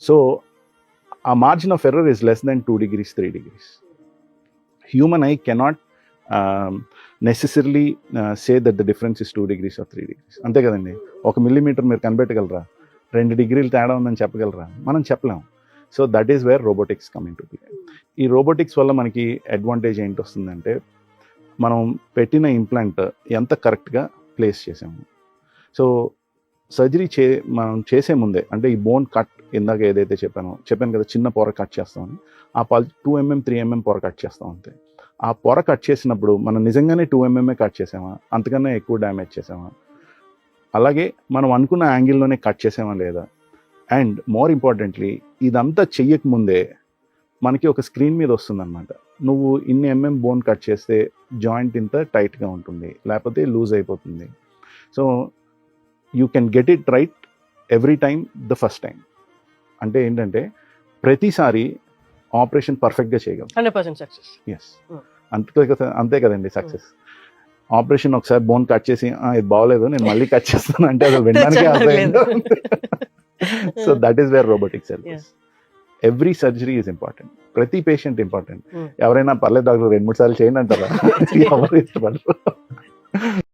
So ఆ margin of error is less than 2 degrees, 3 degrees. Human eye cannot necessarily say that the difference is 2 degrees or 3 degrees. అంతే కదండి, 1 millimeter మీరు కనిపెట్టగలరా? 2 డిగ్రీలు తేడా ఉందని చెప్పగలరా? మనం చెప్పలేము. So that is where robotics coming to play. ఈ రోబోటిక్స్ వల్ల మనకి అడ్వాంటేజ్ ఏంటి వస్తుందంటే, మనం పెట్టిన ఇంప్లాంట్ ఎంత కరెక్ట్గా ప్లేస్ చేసాము. సో సర్జరీ మనం చేసే ముందే, అంటే ఈ బోన్ కట్ ఇందాక ఏదైతే చెప్పాను కదా, చిన్న పొర కట్ చేస్తామని, ఆ 2 mm 3 mm పొర కట్ చేస్తాం అంతే. ఆ పొర కట్ చేసినప్పుడు మనం నిజంగానే 2 mm కట్ చేసామా, అంతకన్నా ఎక్కువ డ్యామేజ్ చేసామా, అలాగే మనం అనుకున్న యాంగిల్లోనే కట్ చేసామా లేదా, అండ్ మోర్ ఇంపార్టెంట్లీ ఇదంతా చెయ్యకముందే మనకి ఒక స్క్రీన్ మీద వస్తుందన్నమాట, నువ్వు ఇన్ని బోన్ కట్ చేస్తే జాయింట్ ఇంత టైట్గా ఉంటుంది, లేకపోతే లూజ్ అయిపోతుంది. So you can get it right every time the first time. అంటే ఏంటంటే ప్రతిసారి ఆపరేషన్ పర్ఫెక్ట్గా చేయగలం. 100% సక్సెస్. ఎస్, అంతే కదండి సక్సెస్. ఆపరేషన్ ఒకసారి బోన్ కట్ చేసి ఇది బాగోలేదు నేను మళ్ళీ కట్ చేస్తాను అంటే అది వినడానికి అర్థం. So that is where robotics helps. Every surgery is important, ప్రతి పేషెంట్ ఇంపార్టెంట్. ఎవరైనా పర్లేదు డాక్టర్ 2-3 సార్లు చేయండి అంటారా? ఎవరు ఇష్టపడరు.